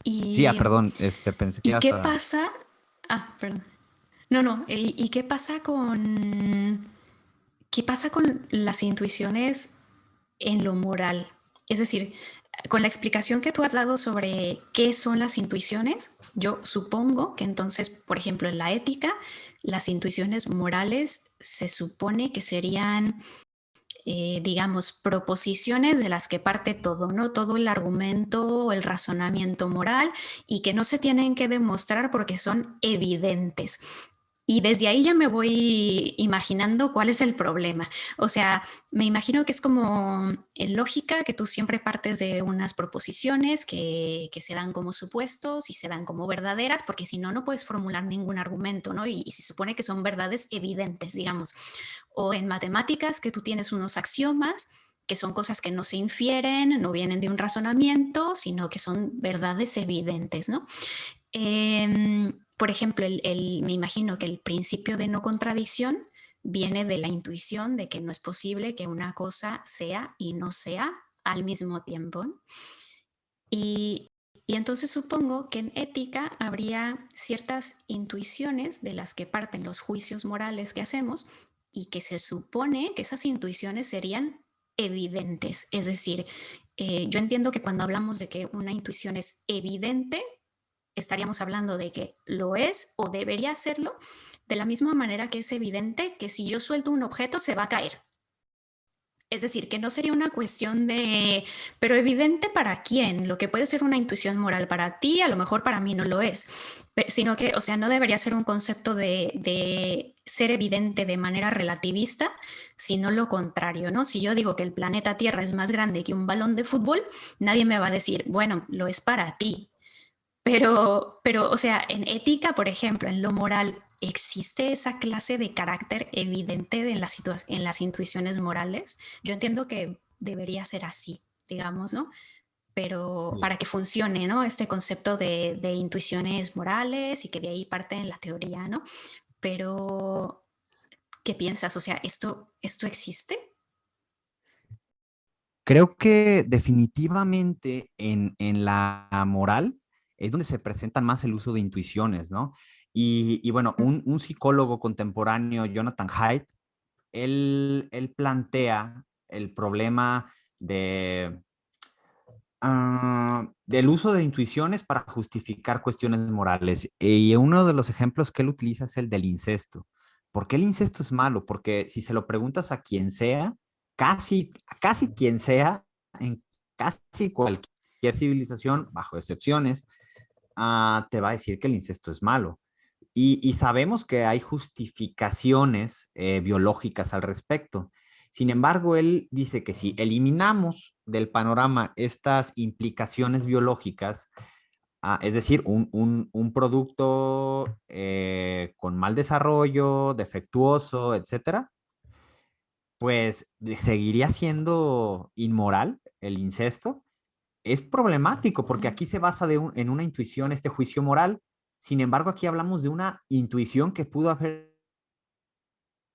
Sí, Y, perdón, pensé que ¿Y ibas qué a... pasa? Ah, perdón. No, no. ¿Y qué pasa con qué pasa con las intuiciones en lo moral? Es decir, con la explicación que tú has dado sobre qué son las intuiciones, yo supongo que entonces, por ejemplo, en la ética, las intuiciones morales se supone que serían, digamos, proposiciones de las que parte todo, ¿no? Todo el argumento, el razonamiento moral y que no se tienen que demostrar porque son evidentes. Y desde ahí ya me voy imaginando cuál es el problema. O sea, me imagino que es como en lógica que tú siempre partes de unas proposiciones que se dan como supuestos y se dan como verdaderas, porque si no, no puedes formular ningún argumento, ¿no? Y se supone que son verdades evidentes, digamos. O en matemáticas que tú tienes unos axiomas que son cosas que no se infieren, no vienen de un razonamiento, sino que son verdades evidentes, ¿no? Por ejemplo, me imagino que el principio de no contradicción viene de la intuición de que no es posible que una cosa sea y no sea al mismo tiempo. Y, y entonces supongo que en ética habría ciertas intuiciones de las que parten los juicios morales que hacemos y que se supone que esas intuiciones serían evidentes. Es decir, yo entiendo que cuando hablamos de que una intuición es evidente, estaríamos hablando de que lo es o debería serlo, de la misma manera que es evidente que si yo suelto un objeto se va a caer. Es decir, que no sería una cuestión de, pero evidente para quién, lo que puede ser una intuición moral para ti, a lo mejor para mí no lo es, sino que, o sea, no debería ser un concepto de ser evidente de manera relativista, sino lo contrario, ¿no? Si yo digo que el planeta Tierra es más grande que un balón de fútbol, nadie me va a decir, bueno, lo es para ti, o sea, en ética, por ejemplo, en lo moral, ¿existe esa clase de carácter evidente de en las intuiciones morales? Yo entiendo que debería ser así, digamos, ¿no? Pero Sí. para que funcione, ¿no? Este concepto de intuiciones morales y que de ahí parte en la teoría, ¿no? Pero, ¿qué piensas? O sea, ¿esto existe? Creo que definitivamente en la moral es donde se presentan más el uso de intuiciones, ¿no? Y bueno, un psicólogo contemporáneo, Jonathan Haidt, él plantea el problema de, del uso de intuiciones para justificar cuestiones morales. Y uno de los ejemplos que él utiliza es el del incesto. ¿Por qué el incesto es malo? Porque si se lo preguntas a quien sea, casi quien sea, en casi cualquier civilización, bajo excepciones, te va a decir que el incesto es malo. Y sabemos que hay justificaciones biológicas al respecto. Sin embargo, él dice que si eliminamos del panorama estas implicaciones biológicas, es decir, un producto con mal desarrollo, defectuoso, etcétera, pues seguiría siendo inmoral el incesto. Es problemático porque aquí se basa en una intuición, este juicio moral. Sin embargo, aquí hablamos de una intuición que pudo haber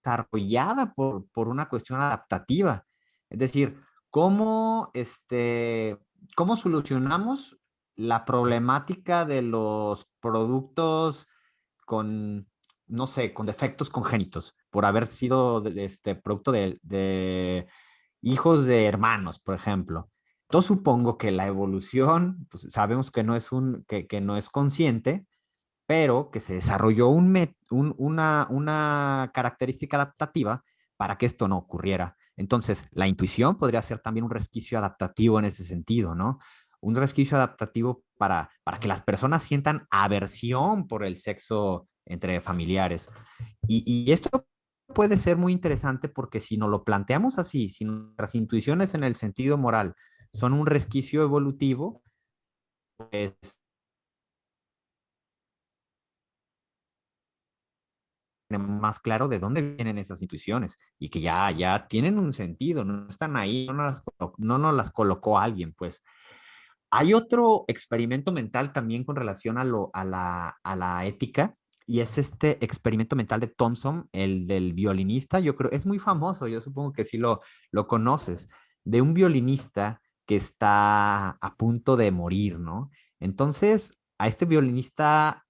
desarrollada por una cuestión adaptativa. Es decir, cómo solucionamos la problemática de los productos con, no sé, con defectos congénitos, por haber sido producto de hijos de hermanos, por ejemplo. Yo supongo que la evolución, pues sabemos que que no es consciente, pero que se desarrolló una característica adaptativa para que esto no ocurriera. Entonces, la intuición podría ser también un resquicio adaptativo en ese sentido, ¿no? Un resquicio adaptativo para que las personas sientan aversión por el sexo entre familiares. Y esto puede ser muy interesante porque si nos lo planteamos así, si nuestras intuiciones en el sentido moral son un resquicio evolutivo, pues más claro de dónde vienen esas intuiciones y que ya tienen un sentido, no están ahí, no nos las colocó alguien, pues. Hay otro experimento mental también con relación a la ética y es este experimento mental de Thompson, el del violinista, yo creo, es muy famoso, yo supongo que sí lo conoces, de un violinista que está a punto de morir, ¿no? Entonces, a este violinista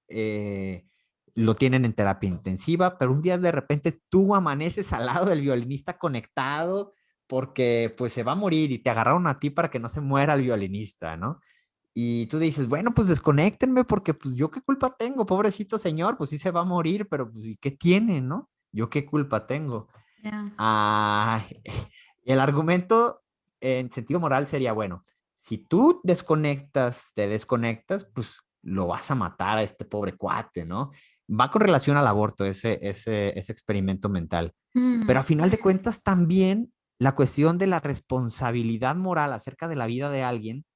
lo tienen en terapia intensiva, pero un día de repente tú amaneces al lado del violinista conectado porque pues se va a morir y te agarraron a ti para que no se muera el violinista, ¿no? Y tú dices, bueno, pues desconéctenme porque pues yo qué culpa tengo, pobrecito señor, pues sí se va a morir, pero pues ¿y qué tiene, no? Yo qué culpa tengo. Yeah. Ah, el argumento en sentido moral sería, bueno, si tú te desconectas, pues lo vas a matar a este pobre cuate, ¿no? Va con relación al aborto, ese experimento mental. Pero a Mm. final de cuentas también la cuestión de la responsabilidad moral acerca de la vida de alguien,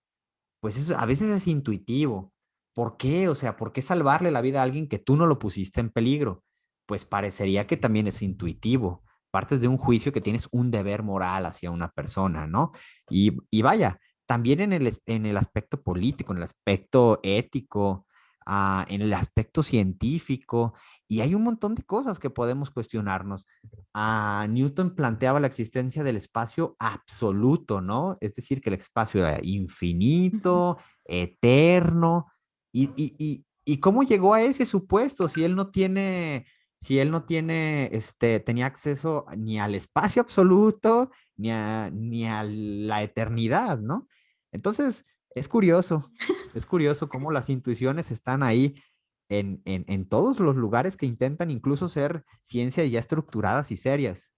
pues eso a veces es intuitivo. ¿Por qué? O sea, ¿por qué salvarle la vida a alguien que tú no lo pusiste en peligro? Pues parecería que también es intuitivo. Partes de un juicio que tienes un deber moral hacia una persona, ¿no? Y vaya, también en el aspecto político, en el aspecto ético, en el aspecto científico, y hay un montón de cosas que podemos cuestionarnos. Newton planteaba la existencia del espacio absoluto, ¿no? Es decir, que el espacio era Ujú. infinito, eterno. ¿Y cómo llegó a ese supuesto si él no tiene, tenía acceso ni al espacio absoluto, ni a la eternidad, ¿no? Entonces, es curioso cómo las intuiciones están ahí en todos los lugares que intentan incluso ser ciencias ya estructuradas y serias.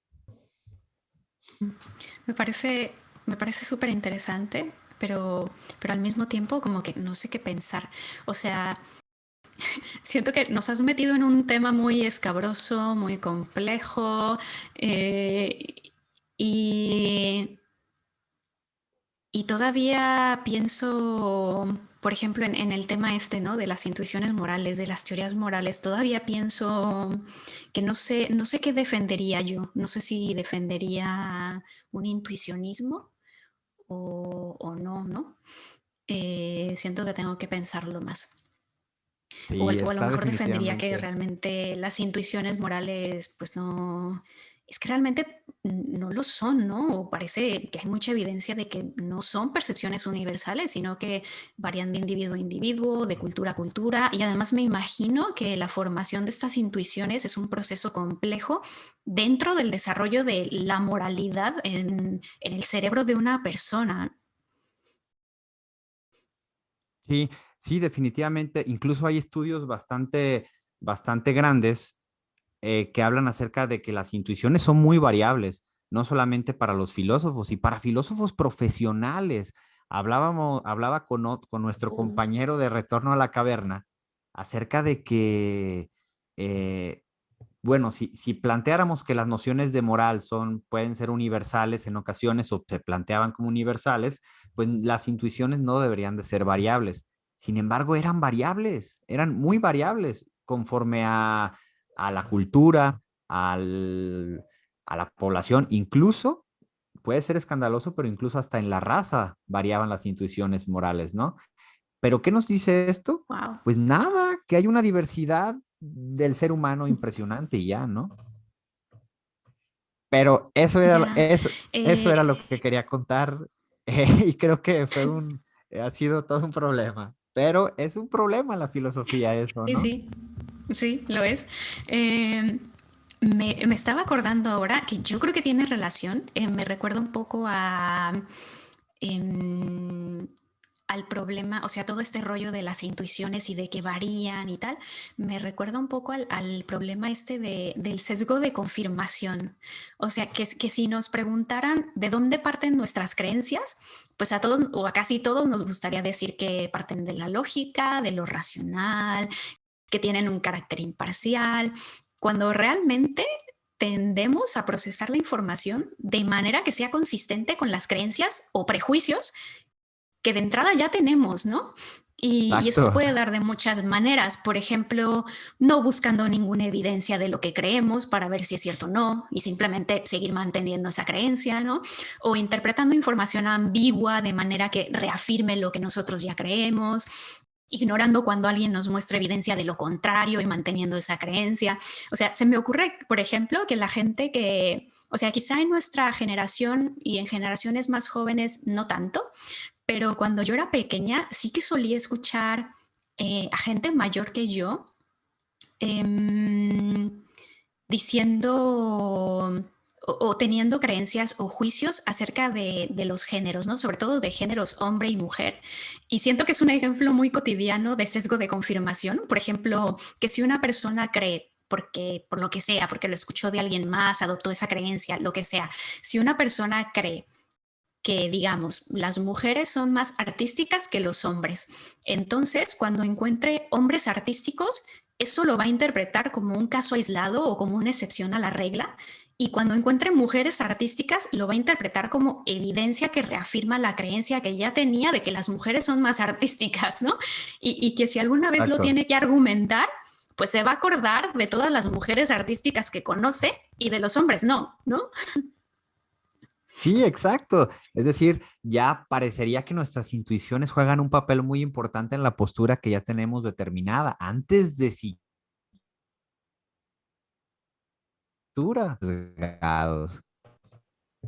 Me parece, me parece súper interesante, pero al mismo tiempo como que no sé qué pensar. O sea, siento que nos has metido en un tema muy escabroso, muy complejo, y, y todavía pienso, por ejemplo, en el tema este, ¿no? De las intuiciones morales, de las teorías morales, todavía pienso que no sé qué defendería yo. No sé si defendería un intuicionismo o no, ¿no? Siento que tengo que pensarlo más. Sí, O a lo está mejor defendería que definitivamente. realmente las intuiciones morales, pues no, es que realmente no lo son, ¿no? O parece que hay mucha evidencia de que no son percepciones universales, sino que varían de individuo a individuo, de cultura a cultura. Y además me imagino que la formación de estas intuiciones es un proceso complejo dentro del desarrollo de la moralidad en el cerebro de una persona. Sí, sí, definitivamente. Incluso hay estudios bastante grandes que hablan acerca de que las intuiciones son muy variables, no solamente para los filósofos y para filósofos profesionales. Hablaba con nuestro Uh, compañero de Retorno a la Caverna acerca de que, bueno, si planteáramos que las nociones de moral pueden ser universales en ocasiones o se planteaban como universales, pues las intuiciones no deberían de ser variables. Sin embargo, eran variables, eran muy variables conforme a la cultura, a la población, incluso puede ser escandaloso, pero incluso hasta en la raza variaban las intuiciones morales, ¿no? Pero ¿qué nos dice esto? wow, Pues nada, que hay una diversidad del ser humano impresionante y ya, ¿no? Pero ya. eso era lo Eh, que quería contar y creo que ha sido todo un problema. Pero es un problema la filosofía eso, sí, ¿no? sí, sí, lo es. Eh, me estaba acordando ahora que yo creo que tiene relación, me recuerda un poco em, al problema, o sea, todo este rollo de las intuiciones y de que varían y tal, me recuerda un poco al problema este del sesgo de confirmación. O sea, que si nos preguntaran de dónde parten nuestras creencias, pues a todos o a casi todos nos gustaría decir que parten de la lógica, de lo racional, que tienen un carácter imparcial, cuando realmente tendemos a procesar la información de manera que sea consistente con las creencias o prejuicios que de entrada ya tenemos, ¿no? Y eso se Exacto. puede dar de muchas maneras. Por ejemplo, no buscando ninguna evidencia de lo que creemos para ver si es cierto o no, y simplemente seguir manteniendo esa creencia, ¿no? O interpretando información ambigua de manera que reafirme lo que nosotros ya creemos, ignorando cuando alguien nos muestra evidencia de lo contrario y manteniendo esa creencia. O sea, se me ocurre, por ejemplo, que la gente que, o sea, quizá en nuestra generación y en generaciones más jóvenes no tanto, pero cuando yo era pequeña sí que solía escuchar a gente mayor que yo eh, diciendo o teniendo creencias o juicios acerca de los géneros, ¿no? Sobre todo de géneros hombre y mujer. Y siento que es un ejemplo muy cotidiano de sesgo de confirmación. Por ejemplo, que si una persona cree porque por lo que sea, porque lo escuchó de alguien más, adoptó esa creencia, lo que sea. Si una persona cree que, digamos, las mujeres son más artísticas que los hombres. Entonces, cuando encuentre hombres artísticos, eso lo va a interpretar como un caso aislado o como una excepción a la regla. Y cuando encuentre mujeres artísticas, lo va a interpretar como evidencia que reafirma la creencia que ya tenía de que las mujeres son más artísticas, ¿no? Y que si alguna vez lo Exacto. tiene que argumentar, pues se va a acordar de todas las mujeres artísticas que conoce y de los hombres no, ¿no? Sí, exacto. Es decir, ya parecería que nuestras intuiciones juegan un papel muy importante en la postura que ya tenemos determinada antes de siquiera.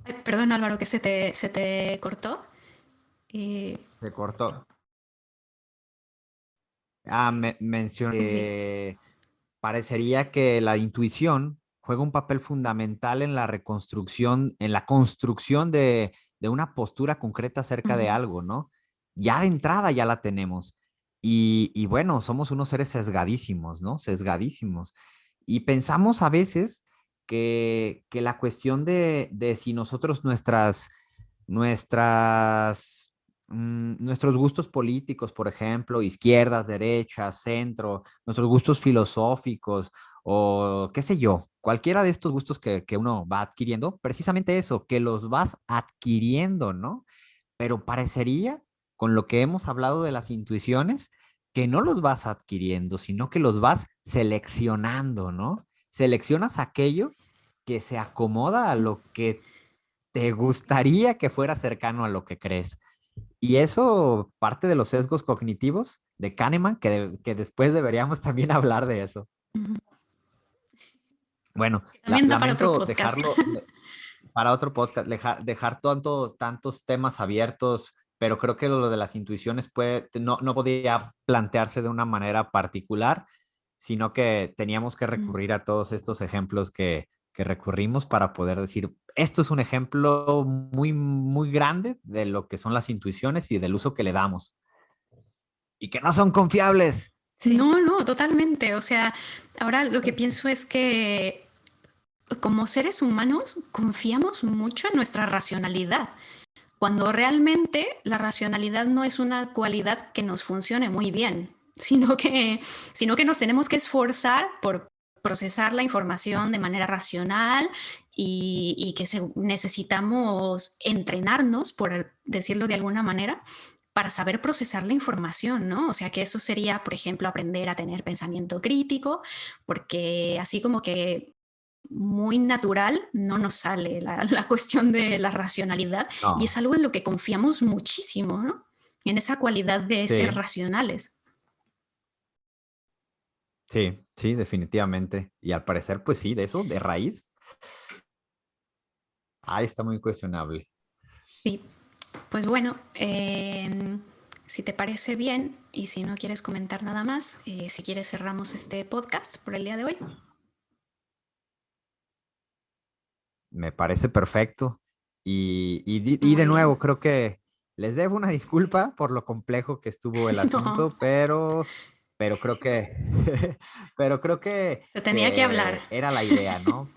Ay, perdón Álvaro, que se te cortó. Eh, Se cortó. Mencioné sí, sí. que parecería que la intuición juega un papel fundamental en la reconstrucción, en la construcción de una postura concreta acerca de Ujú. algo, ¿no? Ya de entrada ya la tenemos. Y bueno, somos unos seres sesgadísimos, ¿no? Sesgadísimos. Y pensamos a veces que la cuestión de si nosotros nuestros gustos políticos, por ejemplo, izquierdas, derechas, centro, nuestros gustos filosóficos o qué sé yo, cualquiera de estos gustos que uno va adquiriendo, precisamente eso, que los vas adquiriendo, ¿no? Pero parecería, con lo que hemos hablado de las intuiciones, que no los vas adquiriendo, sino que los vas seleccionando, ¿no? Seleccionas aquello que se acomoda a lo que te gustaría que fuera cercano a lo que crees. Y eso parte de los sesgos cognitivos de Kahneman, que después deberíamos también hablar de eso. Ujú. Bueno, También da para otro lamento podcast. dejarlo para otro podcast, dejar tantos temas abiertos, pero creo que lo de las intuiciones no podía plantearse de una manera particular, sino que teníamos que Mm. recurrir a todos estos ejemplos que recurrimos para poder decir, esto es un ejemplo muy, muy grande de lo que son las intuiciones y del uso que le damos y que no son confiables. No, no, totalmente. O sea, ahora lo que pienso es que como seres humanos confiamos mucho en nuestra racionalidad, cuando realmente la racionalidad no es una cualidad que nos funcione muy bien, sino que nos tenemos que esforzar por procesar la información de manera racional y que necesitamos entrenarnos, por decirlo de alguna manera, para saber procesar la información, ¿no? O sea, que eso sería, por ejemplo, aprender a tener pensamiento crítico, porque así como que muy natural no nos sale la cuestión de la racionalidad y es No, algo en lo que confiamos muchísimo, ¿no? En esa cualidad de ser sí, racionales. sí, sí, definitivamente. Y al parecer, pues sí, de eso, de raíz, ahí está muy cuestionable. Sí, pues bueno, si te parece bien y si no quieres comentar nada más, si quieres cerramos este podcast por el día de hoy. Me parece perfecto. Y de Muy bien. nuevo, creo que les debo una disculpa por lo complejo que estuvo el No, asunto, pero creo que, pero creo se tenía que hablar. que era la idea, ¿no?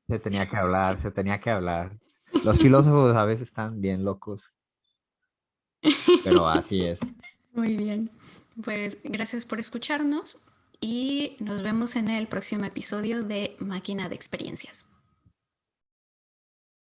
Se tenía que hablar, se tenía que hablar. Los filósofos a veces están bien locos, pero así es. Muy bien. Pues gracias por escucharnos y nos vemos en el próximo episodio de Máquina de Experiencias.